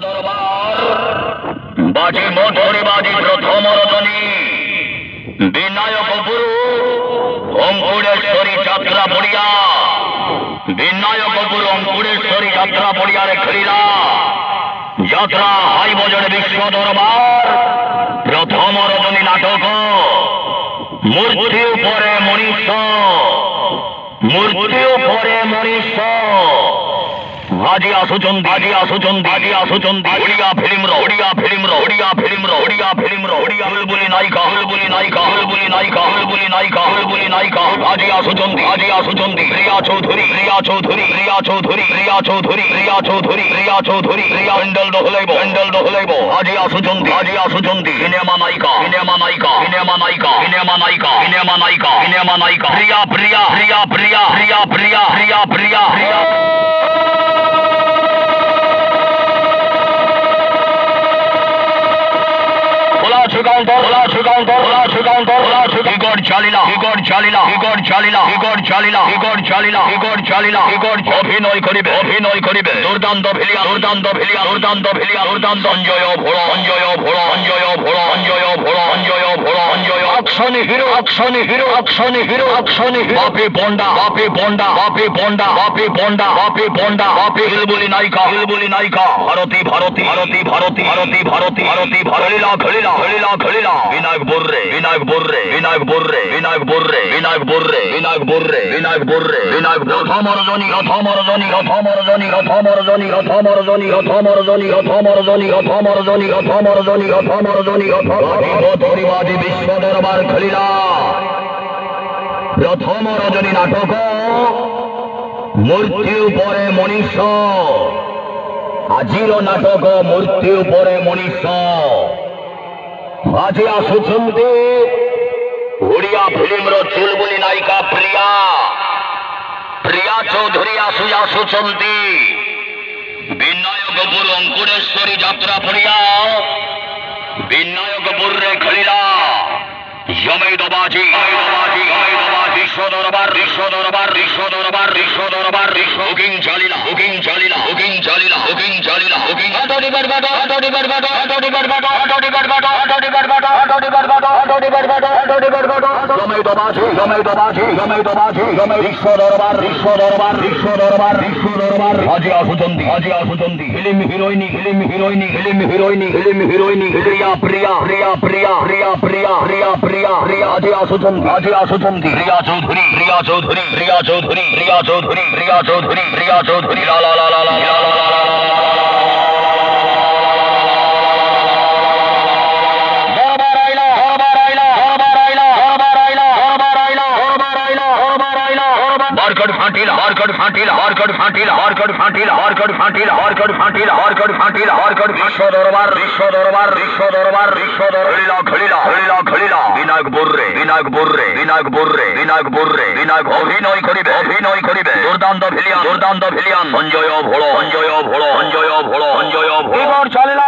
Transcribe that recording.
দরবার বাজি মধুরী বাজি প্রথম রজনী বিনায়ক গুরু অঙ্কুরেশ্বরী যাত্রা পড়িয়া বিনায়ক গুরু অঙ্কুরেশ্বরী যাত্রা পড়িয়ারে খেলিলা যাত্রা হাই বজরে বিশ্ব দরবার প্রথম রজনী নাটক মূর্তি উপরে মনীষ মূর্তি উপরে মনীষ আজি আসুচন্দি আজি আসুচন্দি আজি আসুচন্দি ওড়িয়া ফিল্মর ওড়িয়া ফিল্মর ওড়িয়া ফিল্মর ওড়িয়া ফিল্মর ওড়িয়া বুলবুলি নায়িকা বুলবুলি নায়িকা বুলবুলি নায়িকা বুলবুলি নায়িকা বুলবুলি নায়িকা আজি আসুচন্দি আজি আসুচন্দি রিয়া চৌধুরী রিয়া চৌধুরী রিয়া চৌধুরী রিয়া চৌধুরী রিয়া চৌধুরী রিয়া চৌধুরী রিয়া হ্যান্ডেল দহলাইব আজি আসুচন্দি সিনেমা নায়িকা সিনেমা নায়িকা সিনেমা নায়িকা সিনেমা নায়িকা সিনেমা নায়িকা সিনেমা নায়িকা প্রিয়া প্রিয়া প্রিয়া প্রিয়া প্রিয়া প্রিয়া প্রিয়া প্রিয়া প্রিয়া অভিনয় করিবে অভিনয় করিবে দুর্দান্ত ভিলিয়া দুর্দান্ত ভিলিয়া দুর্দান্ত ভিলিয়া দুর্দান্ত অঞ্জয় ভোড় অঞ্জয় ভোড় অঞ্জয় ভোড় অঞ্জয় ভোড় অঞ্জয় ভোড় অঞ্জয় অক্ষণ হিরো অক্ষণ হিরো অক্ষণ হিরো অক্ষণ হিরো বাপে বন্ডা বাপে বন্ডা বাপে বন্ডা বাপে বন্ডা বাপে বন্ডা বাপে হিলবুলি নায়িকা হিলবুলি নায়িকা ভারতী ভারতী ভারতী ভারতী ভারতী ভারতী ভারতী খেলিলা খেলিলা খেলিলা খেলিলা বিনায়ক বোর্রে বিনায়ক বোর্রে বিনায়ক বোর্রে বিনায়ক বোর্রে বিনায়ক বোর্রে বিনায়ক বোর্রে বিনায়ক বোর্রে বিনায়ক প্রথম রজনী প্রথম রজনী প্রথম রজনী প্রথম রজনী প্রথম রজনী প্রথম রজনী প্রথম রজনী প্রথম রজনী প্রথম রজনী প্রথম রজনী প্রথম বিশ্ব দরবার খেলিলা প্রথম রজনী নাটক মূর্তি উপরে মনীষ আজির নাটক মূর্তি উপরে মনীষ আজি আসুচন্তি ওড়িয়া ফিল্মর চুলবুলি নায়িকা প্রিয়া প্রিয়া চৌধুরী আসুচন্তি বিনায়ক গুরু অঙ্কুরেশ্বরী যাত্রা পড়িয়া বিনায়ক বুর্রে খেলিলা বিশ্ব দরবার বিশ্ব দরবার বিশ্ব দরবার বিশ্ব দরবার বিশ্ব হুকিং চালিলা হুকিং চালিলা হুকিং চালিলা হুকিং চালিলা হুকিং অটোডিবার বাটো অটোডিবার বাটো অটোডিবার বাটো অটোডিবার বাটো অটোডিবার বাটো অটোডিবার বাটো অটোডিবার বাটো অটোডিবার বাটো গমে দবাজি গমে দবাজি গমে দবাজি গমে বিশ্ব দরবার বিশ্ব দরবার বিশ্ব দরবার বিশ্ব দরবার আজি আসুচন্দি ফিল্ম হিরোইনি ফিল্ম হিরোইনি ফিল্ম হিরোইনি ফিল্ম হিরোইনি প্রিয়া প্রিয়া প্রিয়া প্রিয়া প্রিয়া প্রিয়া প্রিয়া প্রিয়া প্রিয়া আজি আসুচন্দি রিয়া চৌধুরী রিয়া চৌধুরী রিয়া চৌধুরী রিয়া চৌধুরী রিয়া চৌধুরী রিয়া চৌধুরী লা লা লা লা লা हरकट फाटिला हरकट फाटिला हरकट फाटिला हरकट फाटिला हरकट फाटिला हरकट फाटिला हरकट फाटिला हरकट विश्व दरबार विश्व दरबार विश्व दरबार विश्व दरबार खलिला खलिला खलिला विनायक बोर्रे विनायक बोर्रे विनायक बोर्रे विनायक बोर्रे विनायक अभिनय करिबे दुर्दाন্ত ভিলিয়ান অঞ্জয় ভোড় অঞ্জয় ভোড় অঞ্জয় ভোড় অঞ্জয় ভোড় চালিলা